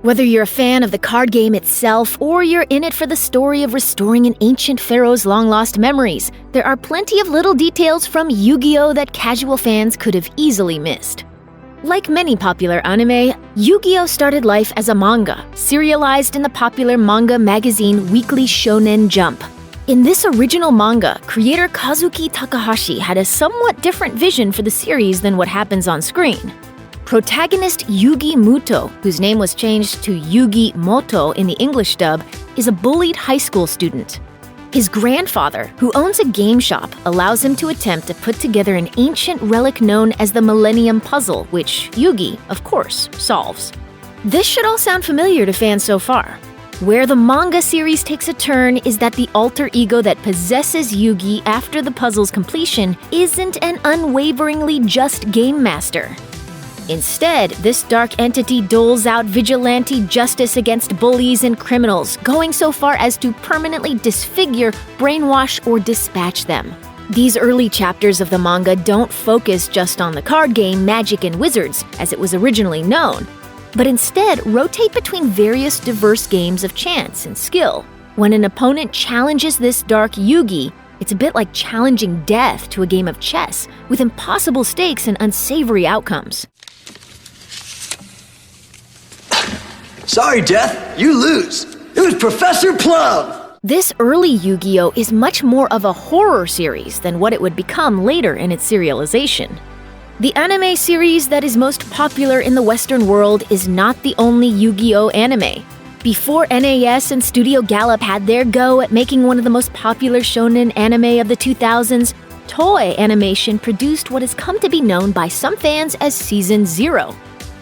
Whether you're a fan of the card game itself or you're in it for the story of restoring an ancient pharaoh's long-lost memories, there are plenty of little details from Yu-Gi-Oh! That casual fans could have easily missed. Like many popular anime, Yu-Gi-Oh! Started life as a manga, serialized in the popular manga magazine Weekly Shonen Jump. In this original manga, creator Kazuki Takahashi had a somewhat different vision for the series than what happens on screen. Protagonist Yugi Muto, whose name was changed to Yugi Moto in the English dub, is a bullied high school student. His grandfather, who owns a game shop, allows him to attempt to put together an ancient relic known as the Millennium Puzzle, which Yugi, of course, solves. This should all sound familiar to fans so far. Where the manga series takes a turn is that the alter ego that possesses Yugi after the puzzle's completion isn't an unwaveringly just game master. Instead, this dark entity doles out vigilante justice against bullies and criminals, going so far as to permanently disfigure, brainwash, or dispatch them. These early chapters of the manga don't focus just on the card game Magic and Wizards, as it was originally known, but instead rotate between various diverse games of chance and skill. When an opponent challenges this dark Yugi, it's a bit like challenging death to a game of chess, with impossible stakes and unsavory outcomes. Sorry, Death, you lose. It was Professor Plum! This early Yu-Gi-Oh! Is much more of a horror series than what it would become later in its serialization. The anime series that is most popular in the Western world is not the only Yu-Gi-Oh! Anime. Before NAS and Studio Gallop had their go at making one of the most popular shonen anime of the 2000s, Toei Animation produced what has come to be known by some fans as Season 0.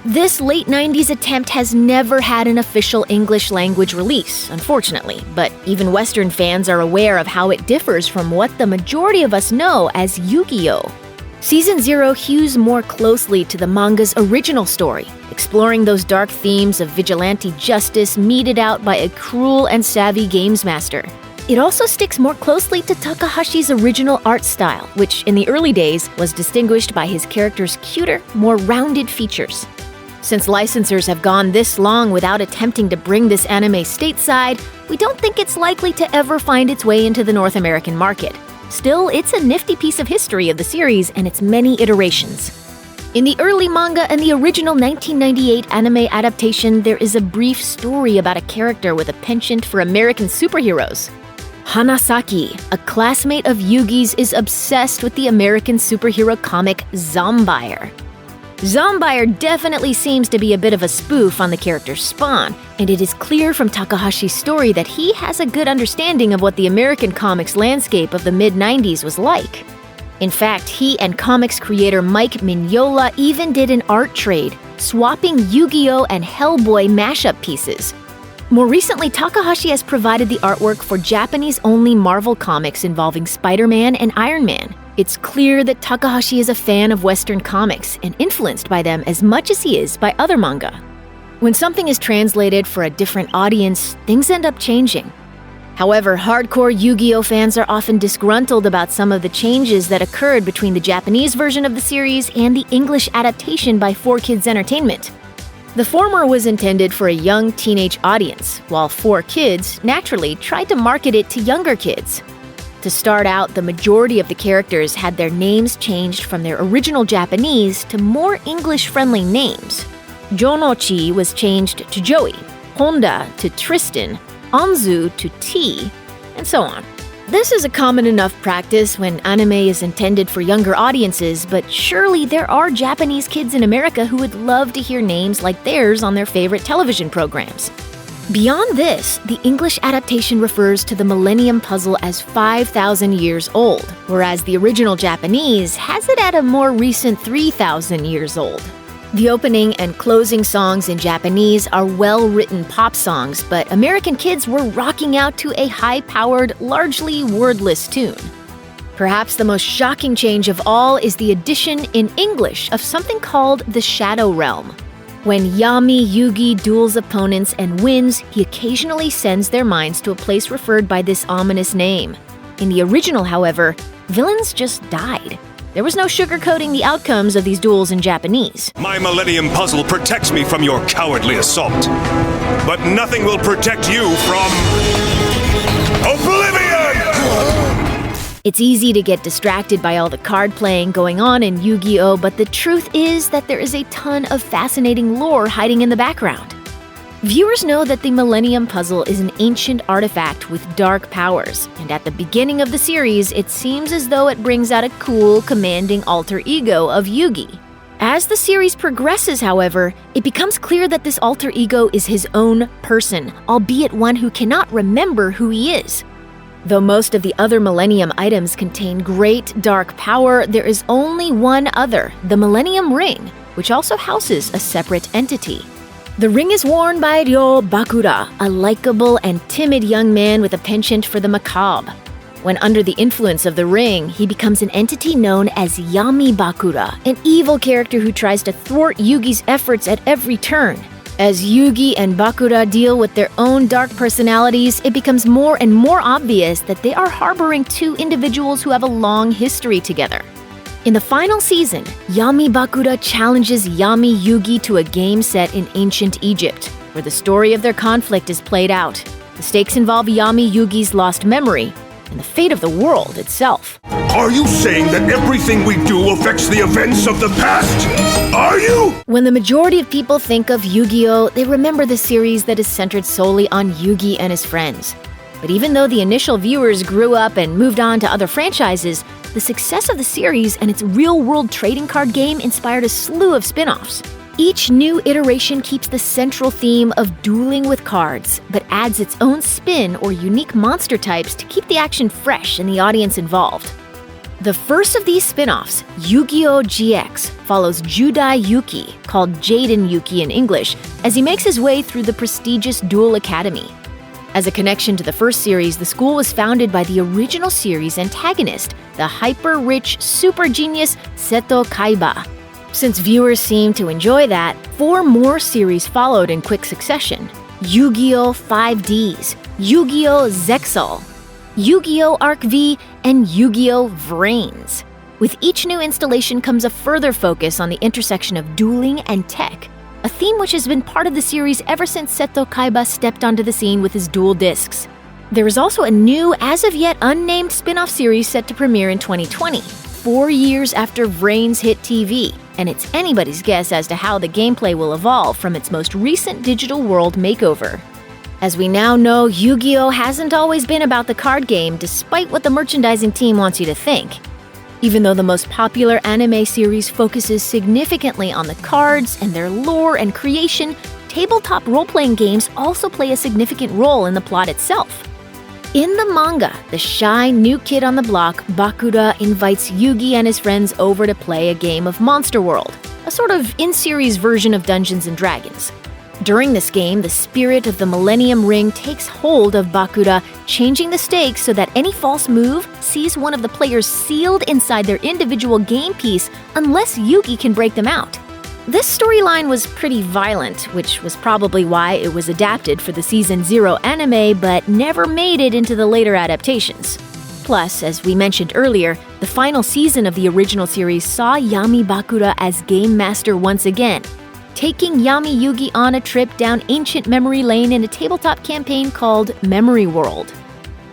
This late 90s attempt has never had an official English language release, unfortunately, but even Western fans are aware of how it differs from what the majority of us know as Yu-Gi-Oh! Season 0 hews more closely to the manga's original story, exploring those dark themes of vigilante justice meted out by a cruel and savvy games master. It also sticks more closely to Takahashi's original art style, which in the early days was distinguished by his character's cuter, more rounded features. Since licensors have gone this long without attempting to bring this anime stateside, we don't think it's likely to ever find its way into the North American market. Still, it's a nifty piece of history of the series and its many iterations. In the early manga and the original 1998 anime adaptation, there is a brief story about a character with a penchant for American superheroes. Hanasaki, a classmate of Yugi's, is obsessed with the American superhero comic Zombire. Zombire definitely seems to be a bit of a spoof on the character Spawn, and it is clear from Takahashi's story that he has a good understanding of what the American comics landscape of the mid-90s was like. In fact, he and comics creator Mike Mignola even did an art trade, swapping Yu-Gi-Oh! And Hellboy mashup pieces. More recently, Takahashi has provided the artwork for Japanese-only Marvel comics involving Spider-Man and Iron Man. It's clear that Takahashi is a fan of Western comics and influenced by them as much as he is by other manga. When something is translated for a different audience, things end up changing. However, hardcore Yu-Gi-Oh! Fans are often disgruntled about some of the changes that occurred between the Japanese version of the series and the English adaptation by 4Kids Entertainment. The former was intended for a young teenage audience, while 4Kids naturally tried to market it to younger kids. To start out, the majority of the characters had their names changed from their original Japanese to more English-friendly names. Jonochi was changed to Joey, Honda to Tristan, Anzu to T, and so on. This is a common enough practice when anime is intended for younger audiences, but surely there are Japanese kids in America who would love to hear names like theirs on their favorite television programs. Beyond this, the English adaptation refers to the Millennium Puzzle as 5,000 years old, whereas the original Japanese has it at a more recent 3,000 years old. The opening and closing songs in Japanese are well-written pop songs, but American kids were rocking out to a high-powered, largely wordless tune. Perhaps the most shocking change of all is the addition in English of something called the Shadow Realm. When Yami Yugi duels opponents and wins, he occasionally sends their minds to a place referred by this ominous name. In the original, however, villains just died. There was no sugarcoating the outcomes of these duels in Japanese. My Millennium Puzzle protects me from your cowardly assault. But nothing will protect you from oblivion! It's easy to get distracted by all the card playing going on in Yu-Gi-Oh!, but the truth is that there is a ton of fascinating lore hiding in the background. Viewers know that the Millennium Puzzle is an ancient artifact with dark powers, and at the beginning of the series, it seems as though it brings out a cool, commanding alter ego of Yugi. As the series progresses, however, it becomes clear that this alter ego is his own person, albeit one who cannot remember who he is. Though most of the other Millennium items contain great dark power, there is only one other, the Millennium Ring, which also houses a separate entity. The ring is worn by Ryo Bakura, a likable and timid young man with a penchant for the macabre. When under the influence of the ring, he becomes an entity known as Yami Bakura, an evil character who tries to thwart Yugi's efforts at every turn. As Yugi and Bakura deal with their own dark personalities, it becomes more and more obvious that they are harboring two individuals who have a long history together. In the final season, Yami Bakura challenges Yami Yugi to a game set in ancient Egypt, where the story of their conflict is played out. The stakes involve Yami Yugi's lost memory and the fate of the world itself. Are you saying that everything we do affects the events of the past? Are you? When the majority of people think of Yu-Gi-Oh!, they remember the series that is centered solely on Yugi and his friends. But even though the initial viewers grew up and moved on to other franchises, the success of the series and its real-world trading card game inspired a slew of spin-offs. Each new iteration keeps the central theme of dueling with cards, but adds its own spin or unique monster types to keep the action fresh and the audience involved. The first of these spin-offs, Yu-Gi-Oh! GX, follows Judai Yuki, called Jaden Yuki in English, as he makes his way through the prestigious Duel Academy. As a connection to the first series, the school was founded by the original series antagonist, the hyper-rich super genius Seto Kaiba. Since viewers seemed to enjoy that, 4 more series followed in quick succession: Yu-Gi-Oh! 5Ds, Yu-Gi-Oh! Zexal, Yu-Gi-Oh! Arc V, and Yu-Gi-Oh! Vrains. With each new installation comes a further focus on the intersection of dueling and tech, a theme which has been part of the series ever since Seto Kaiba stepped onto the scene with his dual discs. There is also a new, as-of-yet unnamed spin-off series set to premiere in 2020, 4 years after Vrains hit TV, and it's anybody's guess as to how the gameplay will evolve from its most recent digital world makeover. As we now know, Yu-Gi-Oh! Hasn't always been about the card game, despite what the merchandising team wants you to think. Even though the most popular anime series focuses significantly on the cards and their lore and creation, tabletop role-playing games also play a significant role in the plot itself. In the manga, the shy new kid on the block, Bakura, invites Yugi and his friends over to play a game of Monster World, a sort of in-series version of Dungeons & Dragons. During this game, the spirit of the Millennium Ring takes hold of Bakura, changing the stakes so that any false move sees one of the players sealed inside their individual game piece unless Yugi can break them out. This storyline was pretty violent, which was probably why it was adapted for the Season 0 anime but never made it into the later adaptations. Plus, as we mentioned earlier, the final season of the original series saw Yami Bakura as Game Master once again, taking Yami Yugi on a trip down ancient memory lane in a tabletop campaign called Memory World.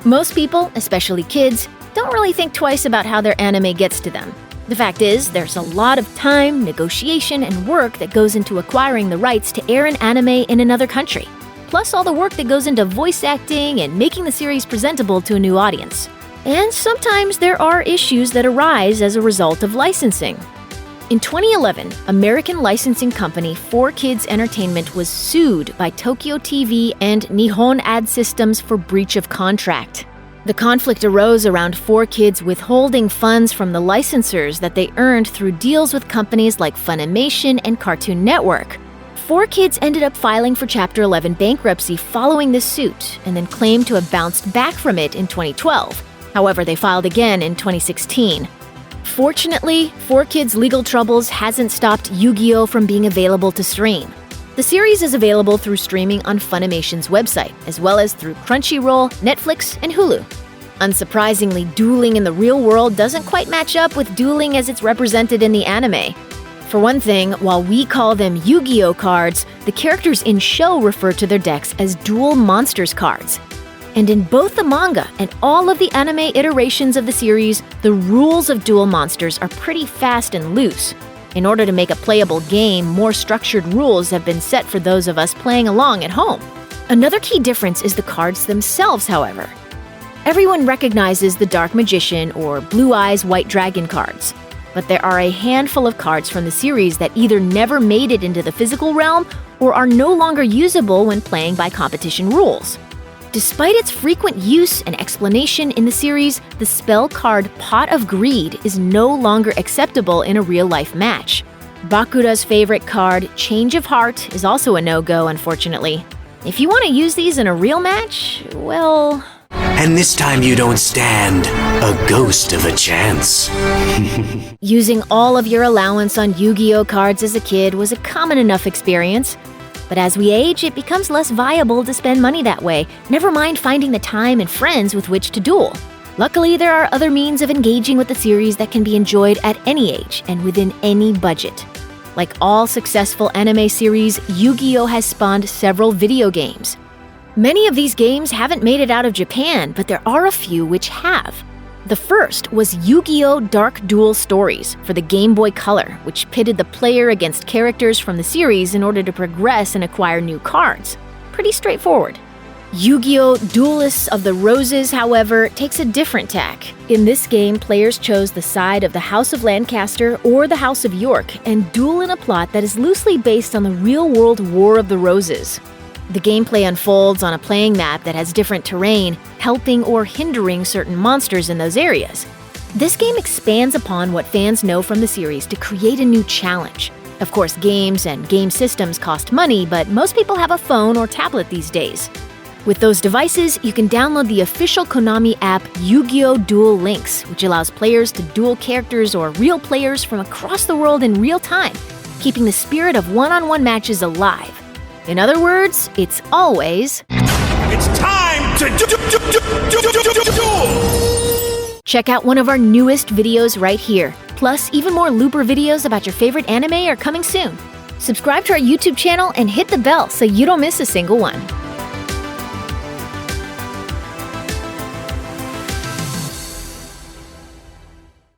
Most people, especially kids, don't really think twice about how their anime gets to them. The fact is, there's a lot of time, negotiation, and work that goes into acquiring the rights to air an anime in another country, plus all the work that goes into voice acting and making the series presentable to a new audience. And sometimes there are issues that arise as a result of licensing. In 2011, American licensing company 4Kids Entertainment was sued by Tokyo TV and Nihon Ad Systems for breach of contract. The conflict arose around 4Kids withholding funds from the licensors that they earned through deals with companies like Funimation and Cartoon Network. 4Kids ended up filing for Chapter 11 bankruptcy following this suit, and then claimed to have bounced back from it in 2012. However, they filed again in 2016. Fortunately, 4Kids' legal troubles hasn't stopped Yu-Gi-Oh! From being available to stream. The series is available through streaming on Funimation's website, as well as through Crunchyroll, Netflix, and Hulu. Unsurprisingly, dueling in the real world doesn't quite match up with dueling as it's represented in the anime. For one thing, while we call them Yu-Gi-Oh cards, the characters in show refer to their decks as Duel Monsters cards. And in both the manga and all of the anime iterations of the series, the rules of Duel Monsters are pretty fast and loose. In order to make a playable game, more structured rules have been set for those of us playing along at home. Another key difference is the cards themselves, however. Everyone recognizes the Dark Magician or Blue Eyes White Dragon cards, but there are a handful of cards from the series that either never made it into the physical realm or are no longer usable when playing by competition rules. Despite its frequent use and explanation in the series, the spell card Pot of Greed is no longer acceptable in a real-life match. Bakura's favorite card, Change of Heart, is also a no-go, unfortunately. If you want to use these in a real match, well... And this time you don't stand a ghost of a chance. Using all of your allowance on Yu-Gi-Oh cards as a kid was a common enough experience. But as we age, it becomes less viable to spend money that way, never mind finding the time and friends with which to duel. Luckily, there are other means of engaging with the series that can be enjoyed at any age and within any budget. Like all successful anime series, Yu-Gi-Oh has spawned several video games. Many of these games haven't made it out of Japan, but there are a few which have. The first was Yu-Gi-Oh! Dark Duel Stories for the Game Boy Color, which pitted the player against characters from the series in order to progress and acquire new cards. Pretty straightforward. Yu-Gi-Oh! Duelists of the Roses, however, takes a different tack. In this game, players chose the side of the House of Lancaster or the House of York and duel in a plot that is loosely based on the real-world War of the Roses. The gameplay unfolds on a playing map that has different terrain, helping or hindering certain monsters in those areas. This game expands upon what fans know from the series to create a new challenge. Of course, games and game systems cost money, but most people have a phone or tablet these days. With those devices, you can download the official Konami app Yu-Gi-Oh! Duel Links, which allows players to duel characters or real players from across the world in real time, keeping the spirit of one-on-one matches alive. In other words, it's always... It's time to duel! Check out one of our newest videos right here. Plus, even more Looper videos about your favorite anime are coming soon. Subscribe to our YouTube channel and hit the bell so you don't miss a single one.